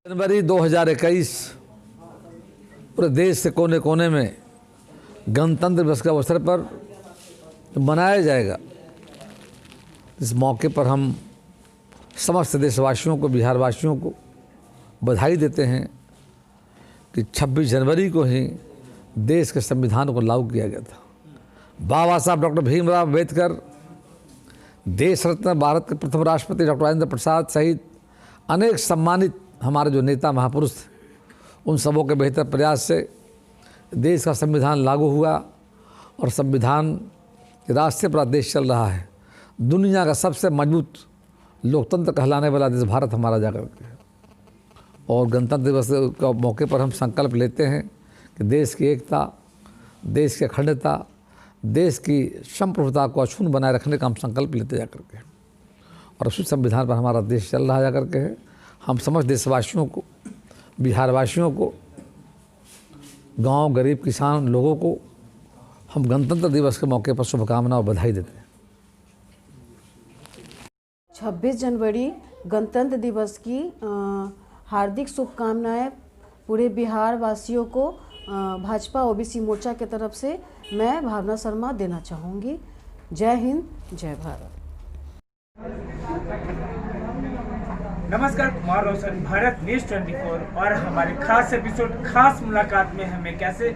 जनवरी 2021 पूरे देश के कोने कोने में गणतंत्र दिवस के अवसर पर मनाया जाएगा। इस मौके पर हम समस्त देशवासियों को, बिहार वासियों को बधाई देते हैं कि 26 जनवरी को ही देश के संविधान को लागू किया गया था। बाबा साहब डॉक्टर भीमराव अम्बेडकर, देश रत्न भारत के प्रथम राष्ट्रपति डॉक्टर राजेंद्र प्रसाद सहित अनेक सम्मानित हमारे जो नेता महापुरुष थे, उन सबों के बेहतर प्रयास से देश का संविधान लागू हुआ और संविधान के रास्ते पर देश चल रहा है। दुनिया का सबसे मजबूत लोकतंत्र कहलाने वाला देश भारत हमारा जाकर के है। और गणतंत्र दिवस के मौके पर हम संकल्प लेते हैं कि देश की एकता, देश की अखंडता, देश की संप्रभुता को अक्षुण्ण बनाए रखने का हम संकल्प लेते जाकर के, और उसी संविधान पर हमारा देश चल रहा जाकर के है। हम समस्त देशवासियों को, बिहार वासियों को, गांव गरीब किसान लोगों को हम गणतंत्र दिवस के मौके पर शुभकामनाएं और बधाई देते हैं। 26 जनवरी गणतंत्र दिवस की हार्दिक शुभकामनाएं पूरे बिहार वासियों को भाजपा ओबीसी मोर्चा की तरफ से मैं भावना शर्मा देना चाहूँगी। जय हिंद, जय भारत। नमस्कार, कुमार रोशन, भारत न्यूज 24 और हमारे खास एपिसोड खास मुलाकात में हम एक ऐसे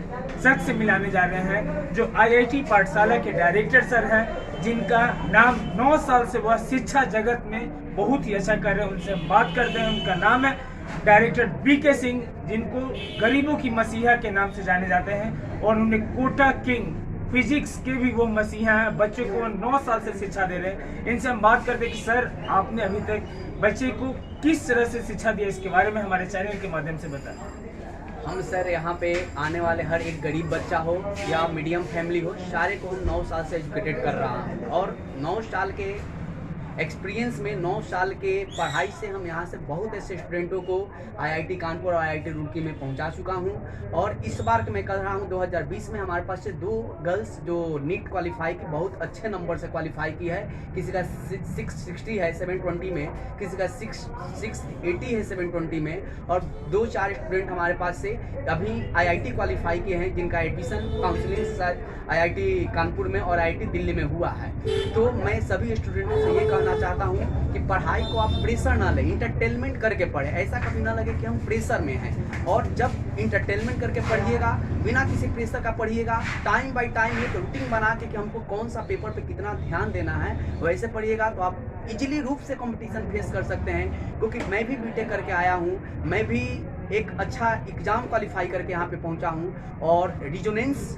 शख्स से मिलाने जा रहे हैं जो आईआईटी पाठशाला के डायरेक्टर सर हैं, जिनका नाम 9 साल से वह शिक्षा जगत में बहुत ही अच्छा कर रहे हैं। उनसे बात करते हैं। उनका नाम है डायरेक्टर बीके सिंह, जिनको गरीबों की मसीहा के नाम से जाने जाते हैं, और उन्हें कोटा किंग फिजिक्स के भी वो मसीहा हैं। बच्चों को 9 साल से शिक्षा दे रहे हैं। इनसे हम बात करते हैं कि सर, आपने अभी तक बच्चे को किस तरह से शिक्षा दिया, इसके बारे में हमारे चैनल के माध्यम से बताएं। हम सर यहाँ पे आने वाले हर एक गरीब बच्चा हो या मीडियम फैमिली हो, सारे को हम 9 साल से एजुकेटेड कर रहा हूँ, और 9 साल के एक्सपीरियंस में 9 साल के पढ़ाई से हम यहाँ से बहुत ऐसे स्टूडेंटों को आईआईटी कानपुर और आईआईटी रुड़की में पहुँचा चुका हूँ। और इस बार मैं कर रहा हूँ 2020 में हमारे पास से 2 गर्ल्स जो नीट क्वालिफाई की बहुत अच्छे नंबर से क्वालिफाई की है। किसी का 660 है 720 में, किसी का 680 है 720 में, और 2-4 स्टूडेंट हमारे पास से अभी आईआईटी क्वालिफाई किए हैं, जिनका एडमिशन काउंसलिंग आईआईटी कानपुर में और आईआईटी दिल्ली में हुआ है। तो मैं सभी स्टूडेंटों से ये कहना चाहता हूँ कि पढ़ाई को आप प्रेशर ना लें, इंटरटेनमेंट करके पढ़ें। ऐसा कभी ना लगे कि हम प्रेशर में हैं। और जब इंटरटेनमेंट करके पढ़िएगा, बिना किसी प्रेशर का पढ़िएगा, टाइम बाय टाइम एक रूटीन बना के कि हमको कौन सा पेपर पे कितना ध्यान देना है, वैसे पढ़िएगा तो आप इजीली रूप से कंपटीशन फेस कर सकते हैं। क्योंकि मैं भी बीटेक करके आया हूँ, मैं भी एक अच्छा एग्जाम क्वालिफाई करके यहाँ पे पहुँचा हूँ, और रिजोनेंस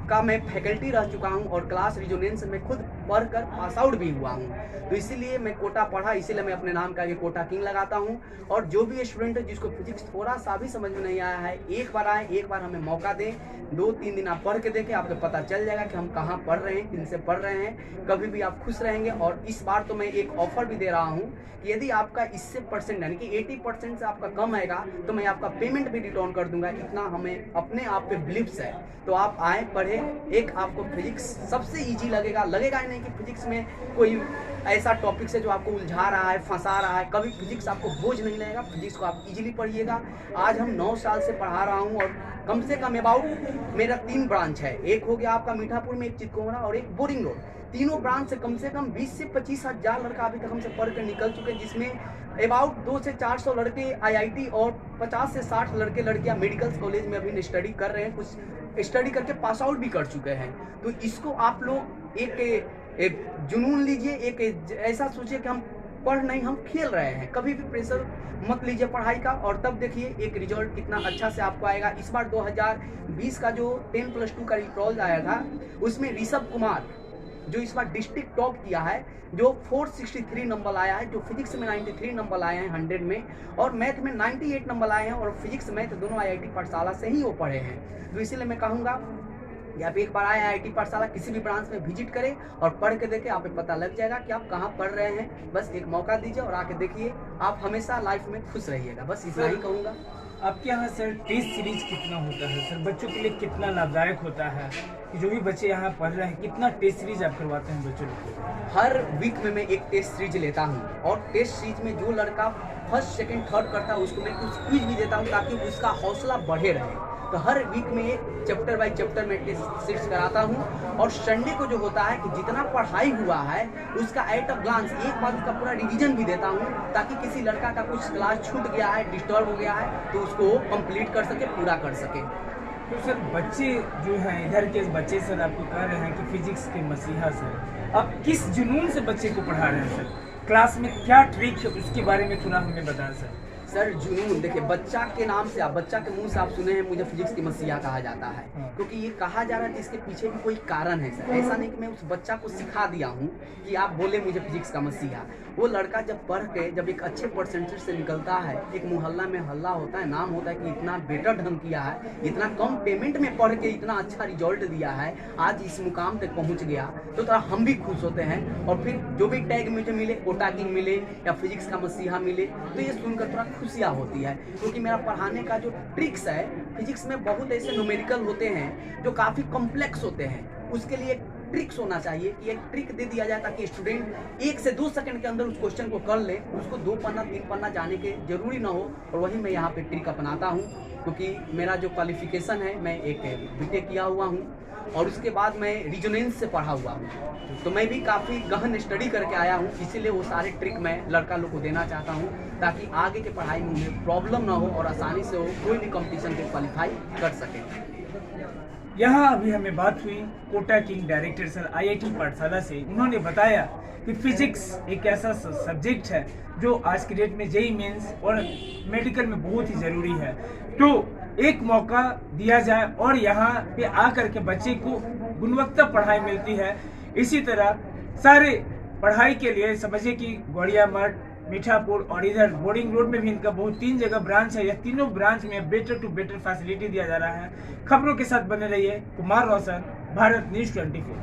का मैं फैकल्टी रह चुका हूं, और क्लास रिजोनेंस में खुद पढ़कर पास आउट भी हुआ हूं। तो इसीलिए मैं कोटा पढ़ा, इसीलिए मैं अपने नाम का ये कोटा किंग लगाता हूं। और जो भी स्टूडेंट है जिसको फिजिक्स थोड़ा सा भी समझ में नहीं आया है, एक बार आए, एक बार हमें मौका दें। 2-3 दिन आप पढ़ के देखें, आपको पता चल जाएगा कि हम कहाँ पढ़ रहे हैं, किन से पढ़ रहे हैं। कभी भी आप खुश रहेंगे। और इस बार तो मैं एक ऑफर भी दे रहा हूँ कि यदि आपका इससे परसेंट यानी कि 80% से आपका कम आएगा तो मैं आपका पेमेंट भी रिटर्न कर दूंगा। इतना हमें अपने आप पे बिलीव्स है। तो आप आए, पढ़े। एक आपको फिजिक्स सबसे इजी लगेगा ही नहीं कि फिजिक्स में कोई ऐसा टॉपिक है जो आपको उलझा रहा है, फंसा रहा है। कभी फिजिक्स आपको बोझ नहीं लगेगा। फिजिक्स को आप इजीली पढ़िएगा। आज हम 9 साल से पढ़ा रहा हूँ, और कम से कम अबाउट मेरा 3 ब्रांच है। एक हो गया आपका मीठापुर में, एक चितकोहरा और एक बोरिंग रोड। तीनों ब्रांच से कम 20 से 25 हजार लड़का अभी तक हमसे पढ़ कर निकल चुके हैं, जिसमें अबाउट 200 से 400 लड़के आईआईटी और 50 से 60 लड़के लड़कियां मेडिकल कॉलेज में अभी स्टडी कर रहे हैं। कुछ स्टडी करके पास आउट भी कर चुके हैं। तो इसको आप लोग एक जुनून लीजिए, एक ऐसा सोचिए कि हम पढ़ नहीं, हम खेल रहे हैं। कभी भी प्रेशर मत लीजिए पढ़ाई का, और तब देखिए एक रिजल्ट कितना अच्छा से आपको आएगा। इस बार 2020 का जो 10+2 का रिजल्ट आया था, उसमें ऋषभ कुमार जो इस बार डिस्ट्रिक्ट टॉप किया है, जो 463 नंबर आया है, जो फिजिक्स में 93 नंबर आए हैं 100 में, और मैथ में 98 नंबर आए हैं, और फिजिक्स मैथ दोनों आईआईटी पाठशाला से ही वो पढ़े हैं। तो इसीलिए मैं कहूँगा कि आप एक बार आए आईआईटी पाठशाला, किसी भी ब्रांच में विजिट करें और पढ़ के देखें। आप पता लग जाएगा कि आप कहाँ पढ़ रहे हैं। बस एक मौका दीजिए और आके देखिए, आप हमेशा लाइफ में खुश रहिएगा। बस इतना ही कहूँगा। आपके यहाँ सर टेस्ट सीरीज कितना होता है सर, बच्चों के लिए कितना लाभदायक होता है कि जो भी बच्चे यहाँ पढ़ रहे हैं, कितना टेस्ट सीरीज आप करवाते हैं बच्चों को? हर वीक में मैं एक टेस्ट सीरीज लेता हूँ और टेस्ट सीरीज में जो लड़का फर्स्ट सेकंड थर्ड करता है उसको मैं कुछ क्विज भी देता हूँ ताकि उसका हौसला बढ़े रहे। तो हर वीक में एक चैप्टर बाय चैप्टर में टेस्ट सीरीज कराता हूँ और संडे को जो होता है कि जितना पढ़ाई हुआ है उसका एट अ ग्लांस एक बार उसका पूरा रिवीजन भी देता हूँ ताकि किसी लड़का का कुछ क्लास छूट गया है, डिस्टर्ब हो गया है, तो उसको कंप्लीट कर सके, पूरा कर सके। तो सर बच्चे जो हैं इधर के बच्चे सर आपको कह रहे हैं कि फिजिक्स के मसीहा सर, आप किस जुनून से बच्चे को पढ़ा रहे हैं सर? क्लास में क्या ट्रिक है उसके बारे में थोड़ा हमें बताएं सर। सर जुनून देखिए, बच्चा के नाम से आप, बच्चा के मुंह से आप सुने हैं मुझे फिजिक्स की मसीहा कहा जाता है, क्योंकि ये कहा जा रहा है कि इसके पीछे भी कोई कारण है सर। ऐसा नहीं कि मैं उस बच्चा को सिखा दिया हूँ कि आप बोले मुझे फिजिक्स का मसीहा। वो लड़का जब पढ़ के जब एक अच्छे परसेंटेज से निकलता है, एक मोहल्ला में हल्ला होता है, नाम होता है कि इतना बेटर ढंग किया है, इतना कम पेमेंट में पढ़ के इतना अच्छा रिजल्ट दिया है, आज इस मुकाम तक पहुँच गया, तो थोड़ा हम भी खुश होते हैं। और फिर जो भी टैग मुझे मिले, कोटा किंग मिले या फिजिक्स का मसीहा मिले, तो ये सुनकर थोड़ा खुशियाँ होती है। क्योंकि मेरा पढ़ाने का जो ट्रिक्स है, फिजिक्स में बहुत ऐसे न्यूमेरिकल होते हैं जो काफ़ी कॉम्प्लेक्स होते हैं, उसके लिए एक ट्रिक्स होना चाहिए कि एक ट्रिक दे दिया जाए ताकि स्टूडेंट 1 से 2 सेकंड के अंदर उस क्वेश्चन को कर ले, उसको 2 पन्ना 3 पन्ना जाने के जरूरी ना हो। और वही मैं यहाँ पे ट्रिक अपनाता हूँ, क्योंकि मेरा जो क्वालिफिकेशन है, मैं एक बीटेक किया हुआ हूँ और उसके बाद मैं रीजनेंस से पढ़ा हुआ हूँ, तो मैं भी काफ़ी गहन स्टडी करके आया हूँ। इसीलिए वो सारे ट्रिक मैं लड़का लोग को देना चाहता हूँ ताकि आगे के पढ़ाई में उन्हें प्रॉब्लम ना हो और आसानी से वो कोई भी कंपटीशन के क्वालिफाई कर सके। यहाँ अभी हमें बात हुई Kota king director sir IIT Pathshala से। उन्होंने बताया कि फिजिक्स एक ऐसा सब्जेक्ट है जो आज की डेट में JEE मेंस और मेडिकल में बहुत ही ज़रूरी है, तो एक मौका दिया जाए और यहाँ पे आकर के बच्चे को गुणवत्ता पढ़ाई मिलती है। इसी तरह सारे पढ़ाई के लिए समझिए कि गौड़िया मठ, मीठापुर और इधर बोर्डिंग रोड में भी इनका बहुत 3 जगह ब्रांच है। यह तीनों ब्रांच में बेटर टू बेटर फैसिलिटी दिया जा रहा है। खबरों के साथ बने रहिए। कुमार रोशन, भारत न्यूज़ 24।